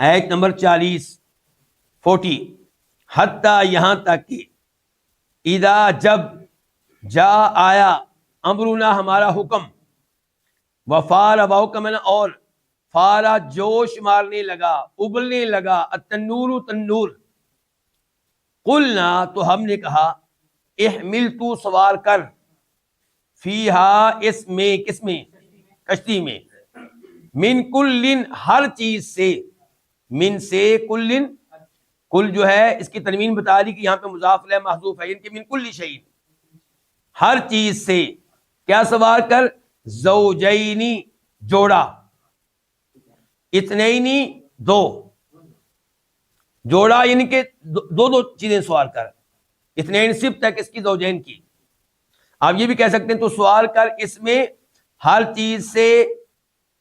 آیت نمبر 40 حتیٰ یہاں تک کہ اذا جب جا آیا امرنا ہمارا حکم وفار واؤکمن اور فارا جوش مارنے لگا ابلنے لگا التنور تنور قلنا تو ہم نے کہا احمل تو سوار کر فیہا اس میں کس میں کشتی میں من کلن ہر چیز سے من سے کلن کل جو ہے اس کی تنوین بتا دی کہ یہاں پہ مضاف الیہ محذوف ہے یعنی کہ من کل شیء ہر چیز سے کیا سوار کر زوجینی جوڑا اتنینی دو جوڑا یعنی کہ دو چیزیں سوار کر اتنین صفت ہے کس کی زوجین کی آپ یہ بھی کہہ سکتے ہیں تو سوار کر اس میں ہر چیز سے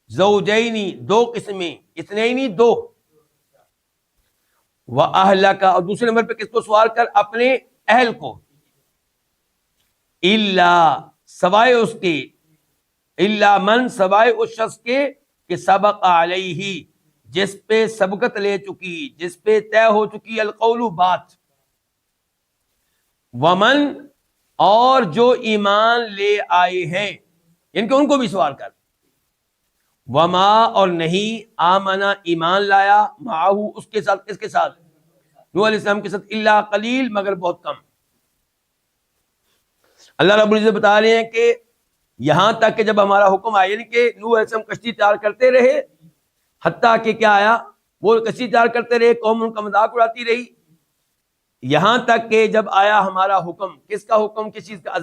زوجینی دو قسمیں اتنینی دو وَأَهْلَكَ اور دوسرے نمبر پہ کس کو سوار کر اپنے اہل کو الا سوائے اس کے الا من سوائے اس شخص کے کہ سبق علیہ جس پہ سبقت لے چکی جس پہ طے ہو چکی القول بات ومن اور جو ایمان لے آئے ہیں ان کے ان کو بھی سوار کر وما اور نہیں آمنا ایمان لایا معاہو اس کے ساتھ اس کے ساتھ نوح علیہ السلام کے ساتھ الا قلیل مگر بہت کم اللہ رب العزت بتا رہے ہیں کہ یہاں تک کہ جب ہمارا حکم آیا یعنی کہ نوح علیہ السلام کشتی تیار کرتے رہے حتیٰ کہ کیا آیا وہ کشتی تیار کرتے رہے قوم ان کا مذاق اڑاتی رہی یہاں تک کہ جب آیا ہمارا حکم کس کا حکم کس چیز کا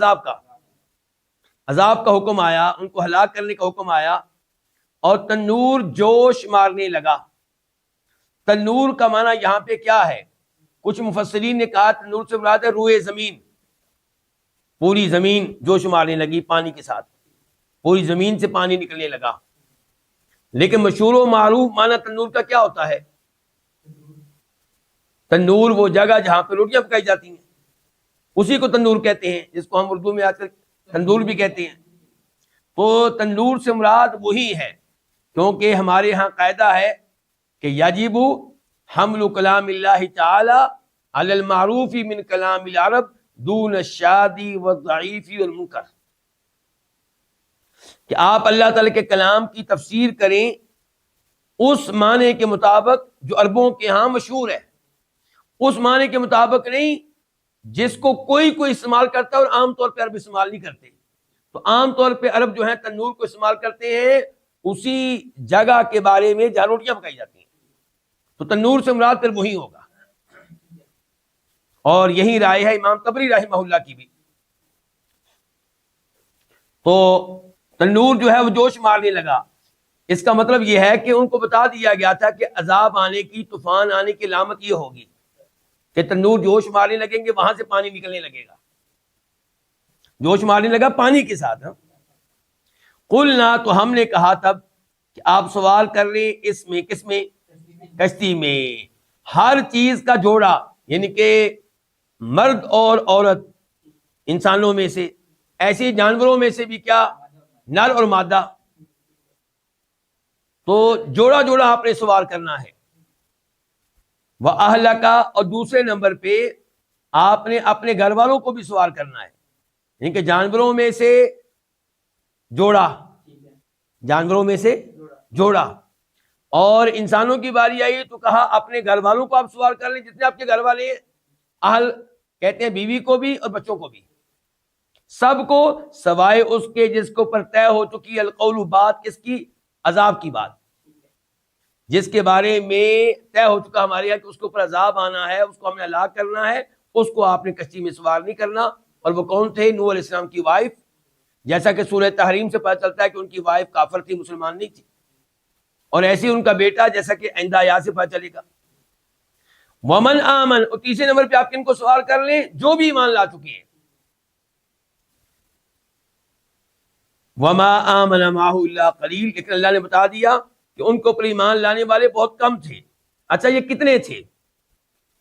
عذاب کا حکم آیا ان کو ہلاک کرنے کا حکم آیا اور تنور جوش مارنے لگا تنور کا معنی یہاں پہ کیا ہے کچھ مفسرین نے کہا تنور سے مراد ہے روئے زمین پوری زمین جوش مارنے لگی پانی کے ساتھ پوری زمین سے پانی نکلنے لگا لیکن مشہور و معروف معنی تنور کا کیا ہوتا ہے تنور وہ جگہ جہاں پہ روٹیاں پکائی جاتی ہیں اسی کو تنور کہتے ہیں جس کو ہم اردو میں آج کل تندور بھی کہتے ہیں تو تنور سے مراد وہی ہے کیونکہ ہمارے ہاں قاعدہ ہے کہ یجب حمل کلام اللہ تعالی علی المعروف من کلام العرب دون الشاذ والضعیف والمنکر کہ آپ اللہ تعالی کے کلام کی تفسیر کریں اس معنی کے مطابق جو عربوں کے ہاں مشہور ہے اس معنی کے مطابق نہیں جس کو کوئی استعمال کرتا ہے اور عام طور پہ عرب استعمال نہیں کرتے تو عام طور پہ عرب جو ہے تنور کو استعمال کرتے ہیں اسی جگہ کے بارے میں جہاں روٹیاں پکائی جاتی ہیں تو تنور سے مراد پھر وہی ہوگا اور یہی رائے ہے امام طبری رحمہ اللہ کی بھی تو تنور جو ہے وہ جوش مارنے لگا اس کا مطلب یہ ہے کہ ان کو بتا دیا گیا تھا کہ عذاب آنے کی طوفان آنے کی علامت یہ ہوگی کہ تنور جوش مارنے لگیں گے وہاں سے پانی نکلنے لگے گا جوش مارنے لگا پانی کے ساتھ قلنا تو ہم نے کہا تب کہ آپ سوال کر رہے اس میں کس میں کشتی میں ہر چیز کا جوڑا یعنی کہ مرد اور عورت انسانوں میں سے ایسے جانوروں میں سے بھی کیا نر اور مادہ تو جوڑا جوڑا آپ نے سوار کرنا ہے وَأَهْلَكَ اور دوسرے نمبر پہ آپ نے اپنے گھر والوں کو بھی سوار کرنا ہے یعنی کہ جانوروں میں سے جوڑا جانوروں میں سے جوڑا اور انسانوں کی باری آئی تو کہا اپنے گھر والوں کو آپ سوار کر لیں جتنے آپ کے گھر والے ہیں اہل کہتے ہیں بیوی کو بھی اور بچوں کو بھی سب کو سوائے اس کے جس کو پر طے ہو چکی القول بات کس کی عذاب کی بات جس کے بارے میں طے ہو چکا ہمارے یہاں کہ اس کے اوپر عذاب آنا ہے اس کو ہم نے ہلاک کرنا ہے اس کو آپ نے کشتی میں سوار نہیں کرنا اور وہ کون تھے نوح علیہ السلام کی وائف جیسا کہ سورہ تحریم سے پتہ چلتا ہے کہ ان کی وائف کافر تھی مسلمان نہیں تھی اور ایسے ان کا بیٹا جیسا کہ آئندہ آیات سے پتہ چلے گا ومن آمن اور تیسرے نمبر پہ آپ کن کو سوال کر لیں جو بھی ایمان لا چکے ہیں وما آمن معه الا قلیل لیکن اللہ نے بتا دیا کہ ان کو پر ایمان لانے والے بہت کم تھے اچھا یہ کتنے تھے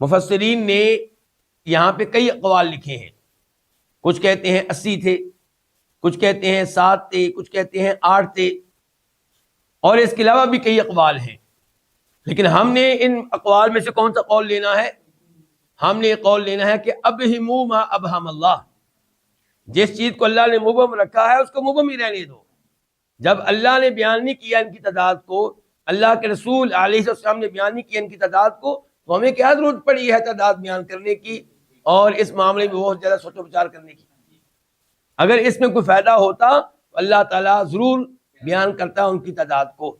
مفسرین نے یہاں پہ کئی اقوال لکھے ہیں کچھ کہتے ہیں 80 تھے کچھ کہتے ہیں 7 تھے کچھ کہتے ہیں 8 تھے اور اس کے علاوہ بھی کئی اقوال ہیں لیکن ہم نے ان اقوال میں سے کون سا قول لینا ہے؟ ہم نے یہ قول لینا ہے کہ ابہموا ما ابہم اللہ، جس چیز کو اللہ نے مبہم رکھا ہے اس کو مبہم ہی رہنے دو۔ جب اللہ نے بیان نہیں کیا ان کی تعداد کو، اللہ کے رسول علیہ السلام نے بیان نہیں کیا ان کی تعداد کو، تو ہمیں کیا ضرورت پڑی ہے تعداد بیان کرنے کی اور اس معاملے میں بہت زیادہ سوچ و بچار کرنے کی؟ اگر اس میں کوئی فائدہ ہوتا تو اللہ تعالیٰ ضرور بیان کرتا ان کی تعداد کو۔